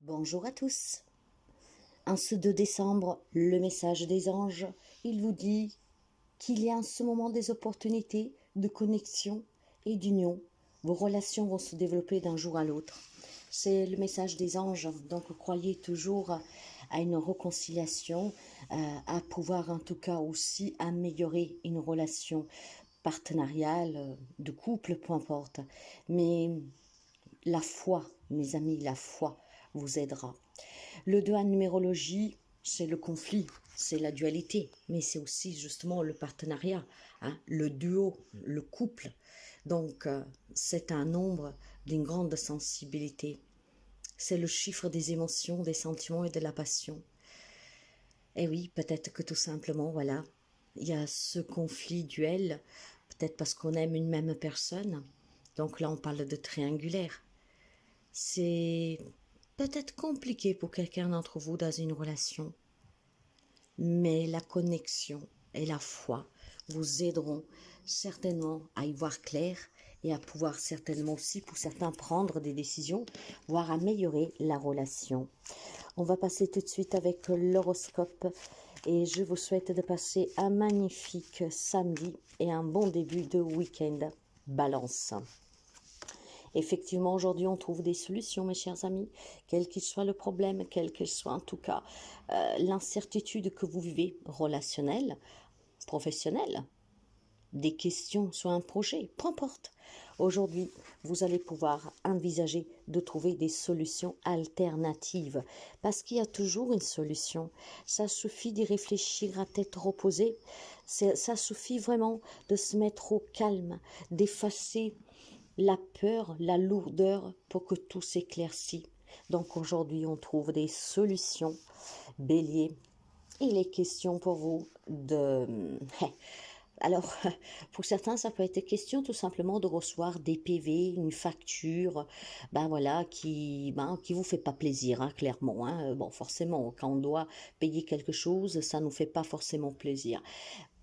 Bonjour à tous. En ce 2 décembre, le message des anges, il vous dit qu'il y a en ce moment des opportunités de connexion et d'union. Vos relations vont se développer d'un jour à l'autre. C'est le message des anges, donc croyez toujours à une réconciliation, à pouvoir en tout cas aussi améliorer une relation partenariale, de couple, peu importe. Mais la foi, mes amis, la foi vous aidera. Le 2 en numérologie, c'est le conflit, c'est la dualité, mais c'est aussi justement le partenariat, hein, le duo, le couple. Donc, c'est un nombre d'une grande sensibilité. C'est le chiffre des émotions, des sentiments et de la passion. Et oui, peut-être que tout simplement, voilà, il y a ce conflit duel, peut-être parce qu'on aime une même personne. Donc là, on parle de triangulaire. C'est peut-être compliqué pour quelqu'un d'entre vous dans une relation, mais la connexion et la foi vous aideront certainement à y voir clair et à pouvoir certainement aussi, pour certains, prendre des décisions, voire améliorer la relation. On va passer tout de suite avec l'horoscope et je vous souhaite de passer un magnifique samedi et un bon début de week-end. Balance. Effectivement, aujourd'hui, on trouve des solutions, mes chers amis, quel qu'il soit le problème, quel qu'il soit en tout cas l'incertitude que vous vivez, relationnelle, professionnelle, des questions sur un projet, peu importe. Aujourd'hui, vous allez pouvoir envisager de trouver des solutions alternatives parce qu'il y a toujours une solution. Ça suffit d'y réfléchir à tête reposée. Ça suffit vraiment de se mettre au calme, d'effacer la peur, la lourdeur pour que tout s'éclaircit. Donc aujourd'hui, on trouve des solutions. Bélier, il est question pour vous de... Alors, pour certains, ça peut être question tout simplement de recevoir des PV, une facture, ben voilà, qui vous fait pas plaisir, hein, clairement. Hein. Bon, forcément, quand on doit payer quelque chose, ça nous fait pas forcément plaisir.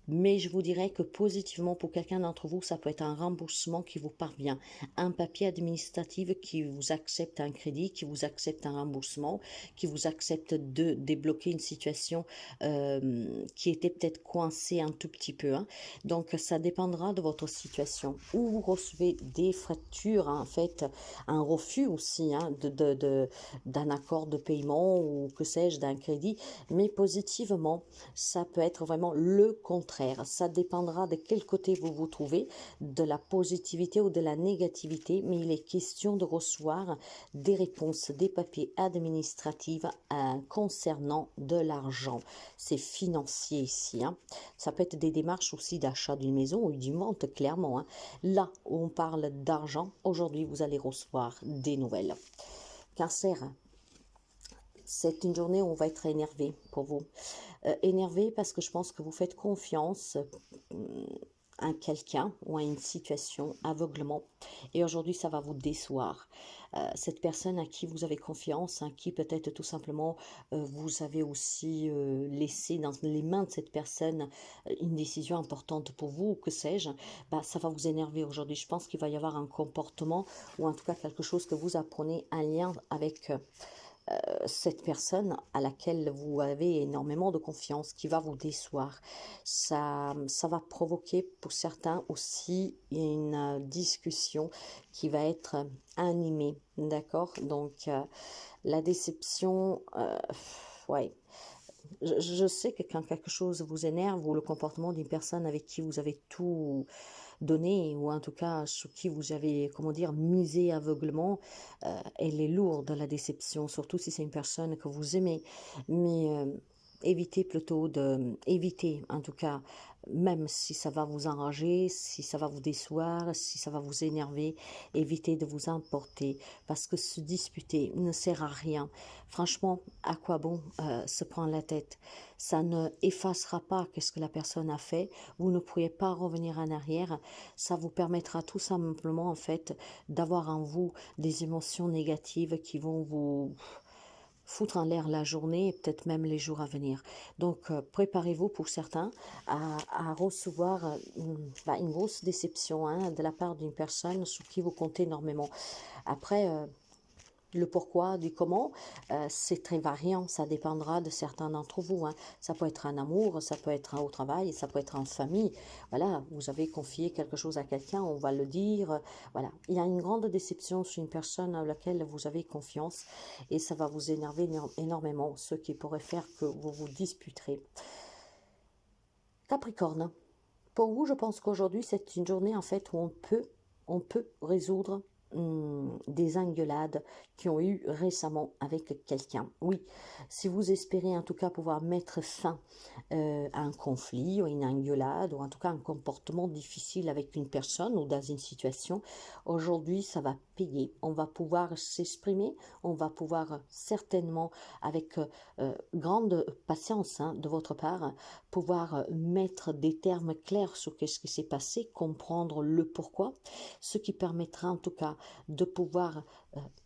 Mais je vous dirais que positivement, pour quelqu'un d'entre vous, ça peut être un remboursement qui vous parvient, un papier administratif qui vous accepte un crédit, qui vous accepte un remboursement, qui vous accepte de débloquer une situation qui était peut-être coincée un tout petit peu. Hein. Donc, ça dépendra de votre situation. Ou vous recevez des factures, hein, en fait, un refus aussi hein, d'un accord de paiement ou que sais-je, d'un crédit. Mais positivement, ça peut être vraiment le contraire. Ça dépendra de quel côté vous vous trouvez, de la positivité ou de la négativité, mais il est question de recevoir des réponses, des papiers administratifs concernant de l'argent. C'est financier ici. Hein. Ça peut être des démarches aussi d'achat d'une maison ou d'une vente, clairement. Hein. Là où on parle d'argent, aujourd'hui, vous allez recevoir des nouvelles. Cancer, c'est une journée où on va être énervé pour vous. Énervé parce que je pense que vous faites confiance à quelqu'un ou à une situation aveuglement. Et aujourd'hui, ça va vous décevoir. Cette personne à qui vous avez confiance, à qui peut-être tout simplement vous avez aussi laissé dans les mains de cette personne une décision importante pour vous, ou que sais-je, bah, ça va vous énerver aujourd'hui. Je pense qu'il va y avoir un comportement ou en tout cas quelque chose que vous apprenez en lien avec cette personne à laquelle vous avez énormément de confiance, qui va vous décevoir. Ça va provoquer pour certains aussi une discussion qui va être animée, d'accord? Donc, la déception, ouais. Je sais que quand quelque chose vous énerve ou le comportement d'une personne avec qui vous avez tout donné ou en tout cas sur qui vous avez, comment dire, misé aveuglement, elle est lourde la déception, surtout si c'est une personne que vous aimez. Mais évitez plutôt évitez en tout cas, même si ça va vous enrager, si ça va vous décevoir, si ça va vous énerver, évitez de vous emporter parce que se disputer ne sert à rien. Franchement, à quoi bon se prendre la tête? Ça ne effacera pas ce que la personne a fait. Vous ne pourriez pas revenir en arrière. Ça vous permettra tout simplement en fait d'avoir en vous des émotions négatives qui vont vous foutre en l'air la journée et peut-être même les jours à venir. Donc préparez-vous pour certains à recevoir une grosse déception hein, de la part d'une personne sur qui vous comptez énormément. Après, Le pourquoi, du comment, c'est très variant, ça dépendra de certains d'entre vous, hein. Ça peut être un amour, ça peut être au travail, ça peut être en famille. Voilà, vous avez confié quelque chose à quelqu'un, on va le dire. Voilà, il y a une grande déception sur une personne à laquelle vous avez confiance et ça va vous énerver énormément, ce qui pourrait faire que vous vous disputerez. Capricorne, pour vous, je pense qu'aujourd'hui, c'est une journée en fait où on peut résoudre des engueulades qui ont eu récemment avec quelqu'un. Oui, si vous espérez en tout cas pouvoir mettre fin à un conflit ou une engueulade ou en tout cas un comportement difficile avec une personne ou dans une situation, aujourd'hui ça va payer. On va pouvoir s'exprimer, on va pouvoir certainement avec grande patience de votre part pouvoir mettre des termes clairs sur ce qui s'est passé, comprendre le pourquoi, ce qui permettra en tout cas de pouvoir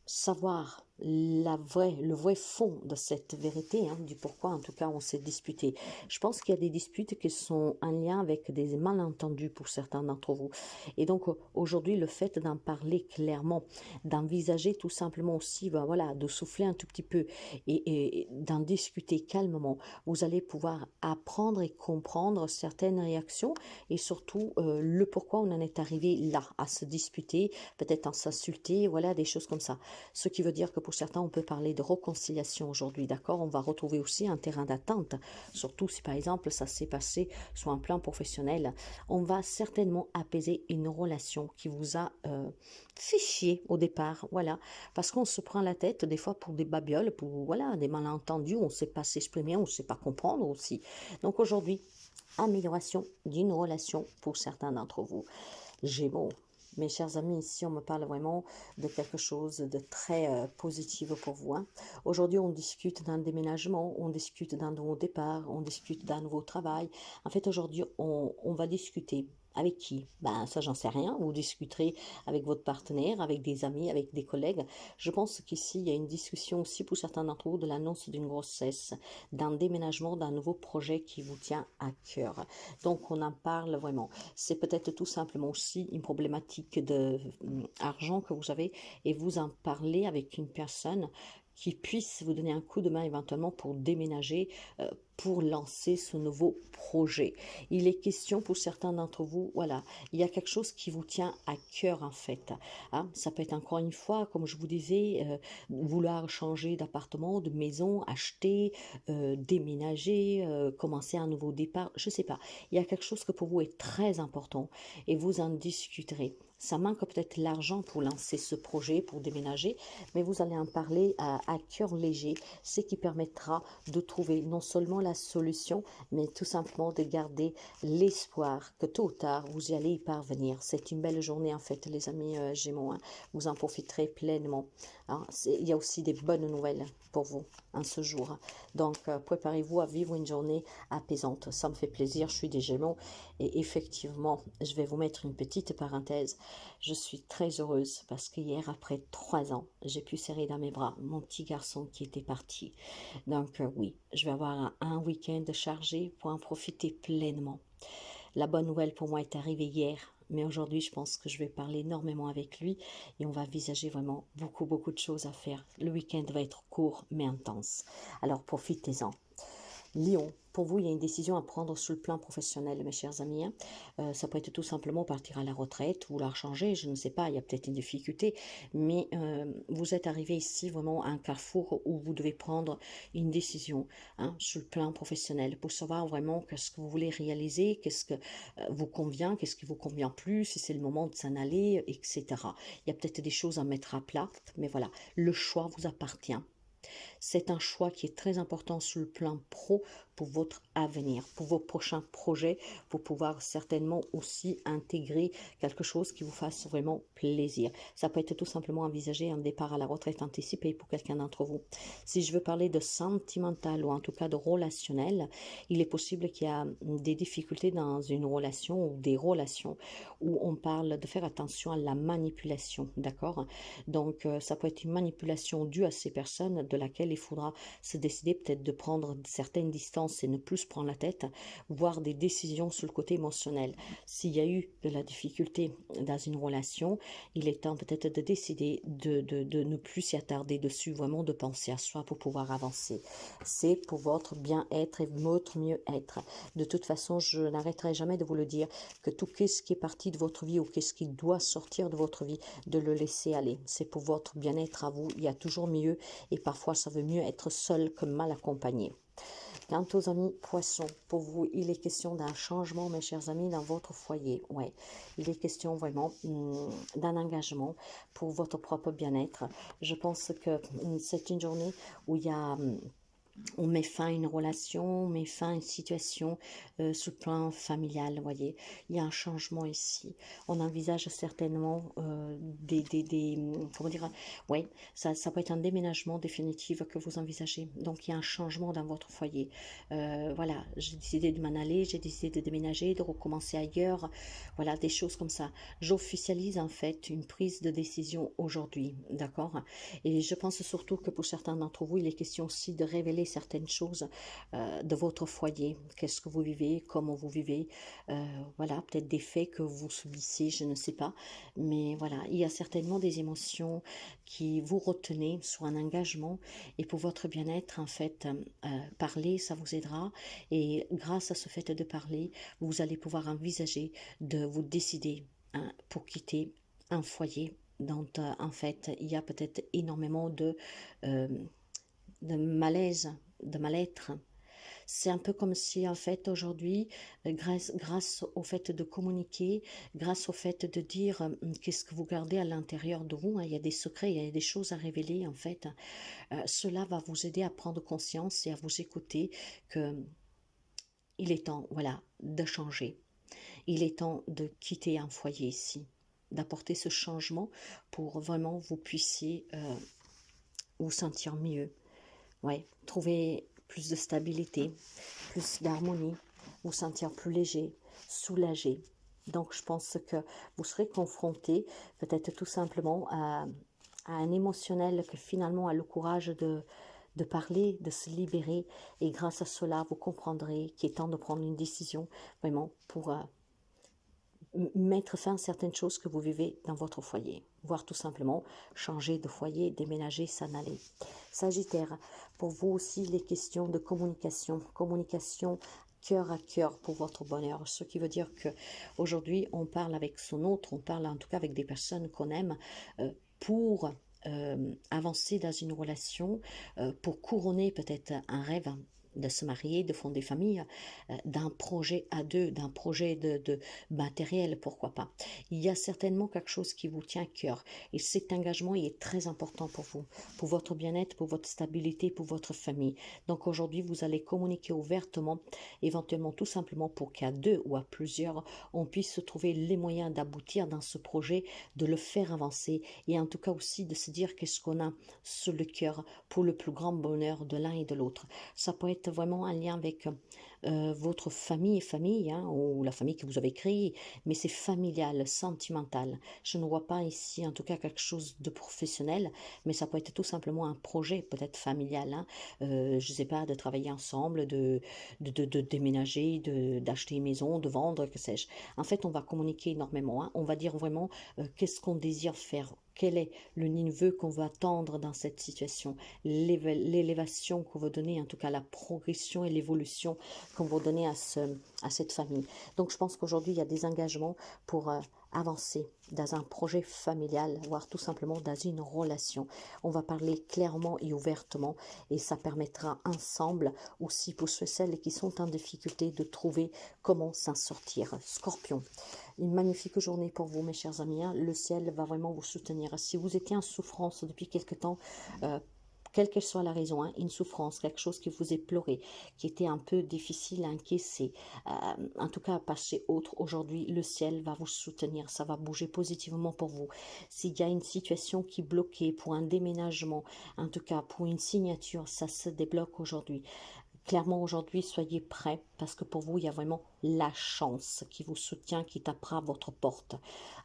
savoir le vrai fond de cette vérité, du pourquoi en tout cas on s'est disputé. Je pense qu'il y a des disputes qui sont en lien avec des malentendus pour certains d'entre vous. Et donc aujourd'hui, le fait d'en parler clairement, d'envisager tout simplement aussi, voilà, de souffler un tout petit peu et d'en discuter calmement, vous allez pouvoir apprendre et comprendre certaines réactions et surtout le pourquoi on en est arrivé là, à se disputer, peut-être à s'insulter, voilà, des choses comme ça. Ce qui veut dire que pour certains, on peut parler de réconciliation aujourd'hui, d'accord? On va retrouver aussi un terrain d'attente, surtout si par exemple ça s'est passé sur un plan professionnel. On va certainement apaiser une relation qui vous a fait chier au départ, voilà, parce qu'on se prend la tête des fois pour des babioles, pour voilà, des malentendus, on ne sait pas s'exprimer, on ne sait pas comprendre aussi. Donc aujourd'hui, amélioration d'une relation pour certains d'entre vous. Gémeaux. Mes chers amis, ici on me parle vraiment de quelque chose de très positif pour vous. Aujourd'hui, on discute d'un déménagement, on discute d'un nouveau départ, on discute d'un nouveau travail. En fait, aujourd'hui, on va discuter. Avec qui? Ben, ça, j'en sais rien. Vous discuterez avec votre partenaire, avec des amis, avec des collègues. Je pense qu'ici, il y a une discussion aussi pour certains d'entre vous de l'annonce d'une grossesse, d'un déménagement, d'un nouveau projet qui vous tient à cœur. Donc, on en parle vraiment. C'est peut-être tout simplement aussi une problématique d'argent que vous avez et vous en parlez avec une personne qui puisse vous donner un coup de main éventuellement pour déménager, pour lancer ce nouveau projet. Il est question pour certains d'entre vous, voilà, il y a quelque chose qui vous tient à cœur en fait. Ça peut être encore une fois, comme je vous disais, vouloir changer d'appartement, de maison, acheter, déménager, commencer un nouveau départ, je ne sais pas. Il y a quelque chose que pour vous est très important et vous en discuterez. Ça manque peut-être l'argent pour lancer ce projet, pour déménager, mais vous allez en parler à cœur léger, ce qui permettra de trouver non seulement la solution, mais tout simplement de garder l'espoir que tôt ou tard, vous y allez y parvenir. C'est une belle journée en fait, les amis Gémeaux, vous en profiterez pleinement. Il y a aussi des bonnes nouvelles pour vous en ce jour. Donc, préparez-vous à vivre une journée apaisante. Ça me fait plaisir, je suis des Gémeaux et effectivement, je vais vous mettre une petite parenthèse. Je suis très heureuse parce qu'hier, après 3 ans, j'ai pu serrer dans mes bras mon petit garçon qui était parti. Donc oui, je vais avoir un week-end chargé pour en profiter pleinement. La bonne nouvelle pour moi est arrivée hier, mais aujourd'hui je pense que je vais parler énormément avec lui et on va envisager vraiment beaucoup de choses à faire. Le week-end va être court mais intense. Alors profitez-en. Lion, pour vous, il y a une décision à prendre sur le plan professionnel, mes chers amis. Ça peut être tout simplement partir à la retraite, vouloir changer, je ne sais pas, il y a peut-être une difficulté, mais vous êtes arrivé ici vraiment à un carrefour où vous devez prendre une décision sur le plan professionnel pour savoir vraiment qu'est-ce que vous voulez réaliser, qu'est-ce que vous convient, qu'est-ce qui vous convient plus, si c'est le moment de s'en aller, etc. Il y a peut-être des choses à mettre à plat, mais voilà, le choix vous appartient. C'est un choix qui est très important sur le plan pro pour votre avenir, pour vos prochains projets, pour pouvoir certainement aussi intégrer quelque chose qui vous fasse vraiment plaisir. Ça peut être tout simplement envisager un départ à la retraite anticipée pour quelqu'un d'entre vous. Si je veux parler de sentimental ou en tout cas de relationnel, il est possible qu'il y a des difficultés dans une relation ou des relations où on parle de faire attention à la manipulation, d'accord? Donc, ça peut être une manipulation due à ces personnes de laquelle il faudra se décider peut-être de prendre certaines distances avance et ne plus se prendre la tête, voire des décisions sur le côté émotionnel. S'il y a eu de la difficulté dans une relation, il est temps peut-être de décider de ne plus s'y attarder dessus, vraiment de penser à soi pour pouvoir avancer. C'est pour votre bien-être et votre mieux-être. De toute façon, je n'arrêterai jamais de vous le dire, que tout ce qui est parti de votre vie ou qu'est-ce qui doit sortir de votre vie, de le laisser aller. C'est pour votre bien-être à vous. Il y a toujours mieux et parfois ça veut mieux être seul que mal accompagné. Quant aux amis poissons, pour vous, il est question d'un changement, mes chers amis, dans votre foyer. Ouais, il est question vraiment d'un engagement pour votre propre bien-être. Je pense que c'est une journée où il y a... on met fin à une relation, on met fin à une situation sur le plan familial, vous voyez. Il y a un changement ici. On envisage certainement comment dire, ouais, ça peut être un déménagement définitif que vous envisagez. Donc, il y a un changement dans votre foyer. Voilà, j'ai décidé de m'en aller, j'ai décidé de déménager, de recommencer ailleurs. Voilà, des choses comme ça. J'officialise en fait une prise de décision aujourd'hui, d'accord? Et je pense surtout que pour certains d'entre vous, il est question aussi de révéler certaines choses de votre foyer. Qu'est-ce que vous vivez, comment vous vivez, voilà, peut-être des faits que vous subissez, je ne sais pas. Mais voilà, il y a certainement des émotions qui vous retenez sur un engagement. Et pour votre bien-être, en fait, parler, ça vous aidera. Et grâce à ce fait de parler, vous allez pouvoir envisager de vous décider pour quitter un foyer dont en fait il y a peut-être énormément de malaise, de mal-être. C'est un peu comme si en fait aujourd'hui, grâce au fait de communiquer, grâce au fait de dire qu'est-ce que vous gardez à l'intérieur de vous, hein, il y a des secrets, il y a des choses à révéler en fait, cela va vous aider à prendre conscience et à vous écouter que il est temps, voilà, de changer. Il est temps de quitter un foyer ici, d'apporter ce changement pour vraiment vous puissiez vous sentir mieux. Ouais, trouver plus de stabilité, plus d'harmonie, vous sentir plus léger, soulagé. Donc je pense que vous serez confronté peut-être tout simplement à un émotionnel que finalement a le courage de parler, de se libérer. Et grâce à cela, vous comprendrez qu'il est temps de prendre une décision vraiment pour mettre fin à certaines choses que vous vivez dans votre foyer, voire tout simplement changer de foyer, déménager, s'en aller. Sagittaire, pour vous aussi les questions de communication cœur à cœur pour votre bonheur, ce qui veut dire que aujourd'hui on parle avec son autre, on parle en tout cas avec des personnes qu'on aime pour avancer dans une relation, pour couronner peut-être un rêve de se marier, de fonder famille, d'un projet à deux, d'un projet de matériel, pourquoi pas. Il y a certainement quelque chose qui vous tient à cœur et cet engagement il est très important pour vous, pour votre bien-être, pour votre stabilité, pour votre famille. Donc aujourd'hui, vous allez communiquer ouvertement, éventuellement tout simplement pour qu'à deux ou à plusieurs, on puisse trouver les moyens d'aboutir dans ce projet, de le faire avancer et en tout cas aussi de se dire qu'est-ce qu'on a sur le cœur pour le plus grand bonheur de l'un et de l'autre. Ça peut être vraiment un lien avec votre famille, hein, ou la famille que vous avez créée, mais c'est familial, sentimental. Je ne vois pas ici en tout cas quelque chose de professionnel, mais ça peut être tout simplement un projet peut-être familial, hein, je ne sais pas, de travailler ensemble, de déménager, d'acheter une maison, de vendre, que sais-je. En fait, on va communiquer énormément, hein, on va dire vraiment qu'est-ce qu'on désire faire, quel est le niveau qu'on veut attendre dans cette situation, l'élévation qu'on veut donner, en tout cas la progression et l'évolution qu'on veut donner à cette famille. Donc je pense qu'aujourd'hui, il y a des engagements pour avancer dans un projet familial, voire tout simplement dans une relation. On va parler clairement et ouvertement et ça permettra ensemble aussi pour ceux et celles qui sont en difficulté de trouver comment s'en sortir. Scorpion, une magnifique journée pour vous mes chers amis, hein. Le ciel va vraiment vous soutenir. Si vous étiez en souffrance depuis quelque temps, quelle que soit la raison, hein, une souffrance, quelque chose qui vous est pleuré, qui était un peu difficile à encaisser, en tout cas à passer autre, aujourd'hui le ciel va vous soutenir, ça va bouger positivement pour vous. S'il y a une situation qui est bloquée pour un déménagement, en tout cas pour une signature, ça se débloque aujourd'hui. Clairement, aujourd'hui, soyez prêts parce que pour vous, il y a vraiment la chance qui vous soutient, qui tapera à votre porte.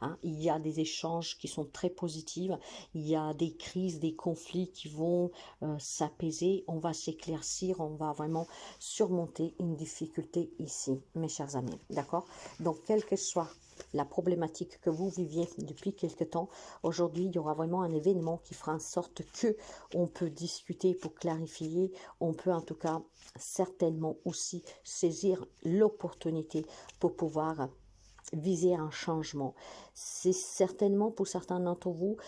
Hein. Il y a des échanges qui sont très positifs, il y a des crises, des conflits qui vont s'apaiser, on va s'éclaircir, on va vraiment surmonter une difficulté ici, mes chers amis. D'accord? Donc, quelle que soit la problématique que vous viviez depuis quelque temps, aujourd'hui, il y aura vraiment un événement qui fera en sorte que on peut discuter pour clarifier, on peut en tout cas certainement aussi saisir l'opportunité pour pouvoir viser un changement. C'est certainement pour certains d'entre vous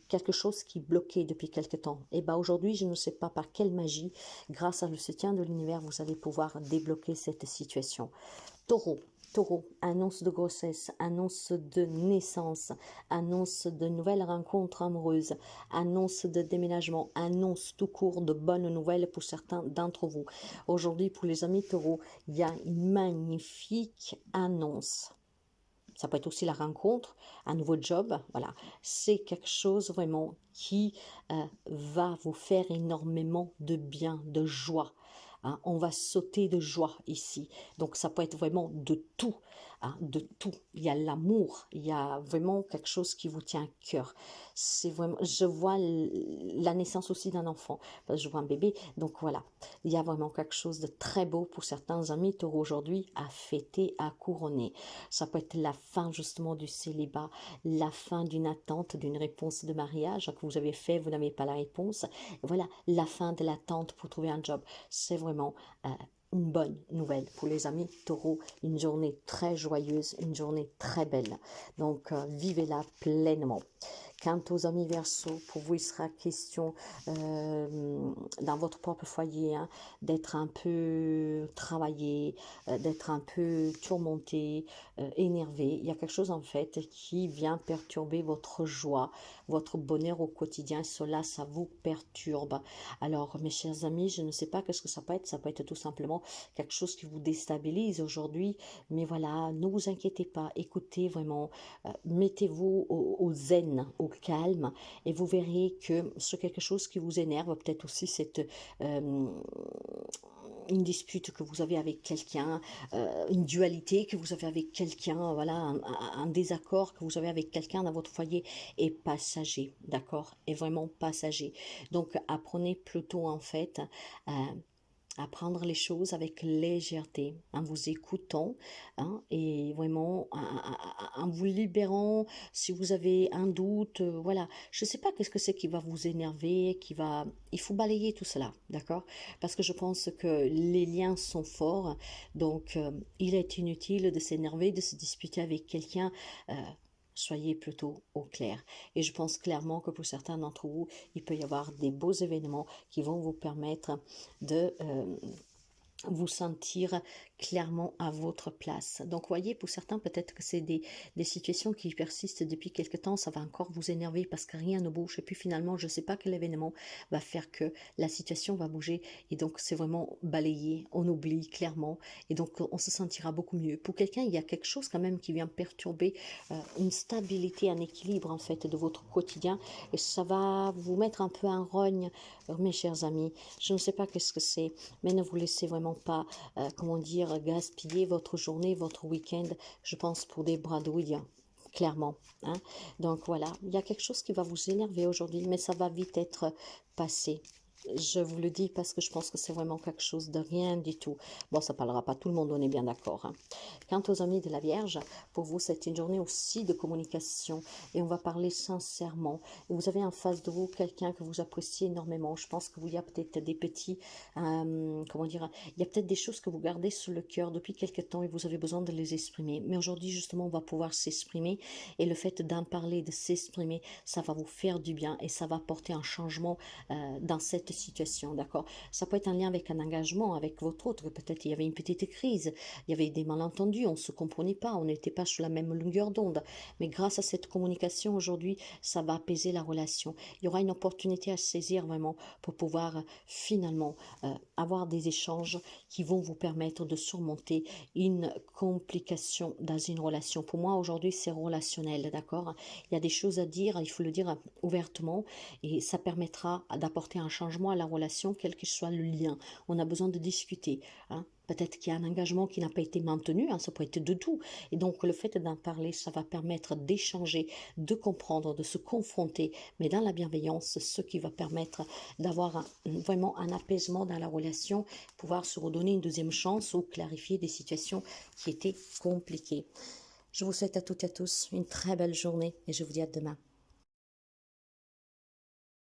quelque chose qui bloquait depuis quelque temps. Et bien aujourd'hui, je ne sais pas par quelle magie, grâce à le soutien de l'univers, vous allez pouvoir débloquer cette situation. Taureau. Taureau, annonce de grossesse, annonce de naissance, annonce de nouvelles rencontres amoureuses, annonce de déménagement, annonce tout court de bonnes nouvelles pour certains d'entre vous. Aujourd'hui, pour les amis taureaux, il y a une magnifique annonce. Ça peut être aussi la rencontre, un nouveau job, voilà. C'est quelque chose vraiment qui va vous faire énormément de bien, de joie. Hein, on va sauter de joie ici. Donc ça peut être vraiment de tout, hein, de tout. Il y a l'amour, il y a vraiment quelque chose qui vous tient à cœur. C'est vraiment, je vois la naissance aussi d'un enfant, parce que je vois un bébé. Donc voilà, il y a vraiment quelque chose de très beau pour certains amis taureaux aujourd'hui à fêter, à couronner. Ça peut être la fin justement du célibat, la fin d'une attente, d'une réponse de mariage que vous avez fait, vous n'avez pas la réponse. Voilà, la fin de l'attente pour trouver un job. C'est vraiment une bonne nouvelle pour les amis taureaux, une journée très joyeuse, une journée très belle. Donc, vivez-la pleinement. Quant aux amis Verseaux, pour vous, il sera question dans votre propre foyer hein, d'être un peu travaillé, d'être un peu tourmenté, énervé. Il y a quelque chose en fait qui vient perturber votre joie, votre bonheur au quotidien. Cela, ça vous perturbe. Alors, mes chers amis, je ne sais pas qu'est-ce que ça peut être. Ça peut être tout simplement quelque chose qui vous déstabilise aujourd'hui. Mais voilà, ne vous inquiétez pas. Écoutez vraiment, mettez-vous au zen, au calme, et vous verrez que c'est quelque chose qui vous énerve, peut-être aussi cette une dispute que vous avez avec quelqu'un, une dualité que vous avez avec quelqu'un, voilà, un désaccord que vous avez avec quelqu'un dans votre foyer est passager, d'accord, est vraiment passager. Donc apprenez plutôt en fait à prendre les choses avec légèreté, en vous écoutant hein, et vraiment en vous libérant si vous avez un doute. Voilà, je ne sais pas qu'est-ce que c'est qui va vous énerver, qui va... Il faut balayer tout cela, d'accord? Parce que je pense que les liens sont forts, donc il est inutile de s'énerver, de se disputer avec quelqu'un. Soyez plutôt au clair. Et je pense clairement que pour certains d'entre vous, il peut y avoir des beaux événements qui vont vous permettre de vous sentir clairement à votre place. Donc, voyez, pour certains, peut-être que c'est des situations qui persistent depuis quelque temps, ça va encore vous énerver parce que rien ne bouge. Et puis finalement, je ne sais pas quel événement va faire que la situation va bouger. Et donc, c'est vraiment balayé, on oublie clairement. Et donc, on se sentira beaucoup mieux. Pour quelqu'un, il y a quelque chose quand même qui vient perturber une stabilité, un équilibre en fait de votre quotidien. Et ça va vous mettre un peu en rogne, mes chers amis. Je ne sais pas qu'est-ce que c'est, mais ne vous laissez vraiment pas, comment dire, gaspiller votre journée, votre week-end, je pense, pour des bradouilles, clairement. Hein. Donc voilà, il y a quelque chose qui va vous énerver aujourd'hui, mais ça va vite être passé. Je vous le dis parce que je pense que c'est vraiment quelque chose de rien du tout. Bon, ça parlera pas tout le monde, on est bien d'accord. Hein. Quant aux amis de la Vierge, pour vous, c'est une journée aussi de communication et on va parler sincèrement. Et vous avez en face de vous quelqu'un que vous appréciez énormément. Je pense que vous y a peut-être des petits, comment dire, il y a peut-être des choses que vous gardez sur le cœur depuis quelque temps et vous avez besoin de les exprimer. Mais aujourd'hui, justement, on va pouvoir s'exprimer et le fait d'en parler, de s'exprimer, ça va vous faire du bien et ça va apporter un changement dans cette situation, d'accord? Ça peut être en lien avec un engagement, avec votre autre. Peut-être il y avait une petite crise, il y avait des malentendus, on ne se comprenait pas, on n'était pas sur la même longueur d'onde. Mais grâce à cette communication aujourd'hui, ça va apaiser la relation. Il y aura une opportunité à saisir vraiment pour pouvoir finalement avoir des échanges qui vont vous permettre de surmonter une complication dans une relation. Pour moi, aujourd'hui, c'est relationnel, d'accord? Il y a des choses à dire, il faut le dire ouvertement et ça permettra d'apporter un changement changement à la relation, quel que soit le lien. On a besoin de discuter. Hein. Peut-être qu'il y a un engagement qui n'a pas été maintenu, hein, ça peut être de tout. Et donc le fait d'en parler, ça va permettre d'échanger, de comprendre, de se confronter, mais dans la bienveillance, ce qui va permettre d'avoir vraiment un apaisement dans la relation, pouvoir se redonner une deuxième chance ou clarifier des situations qui étaient compliquées. Je vous souhaite à toutes et à tous une très belle journée et je vous dis à demain.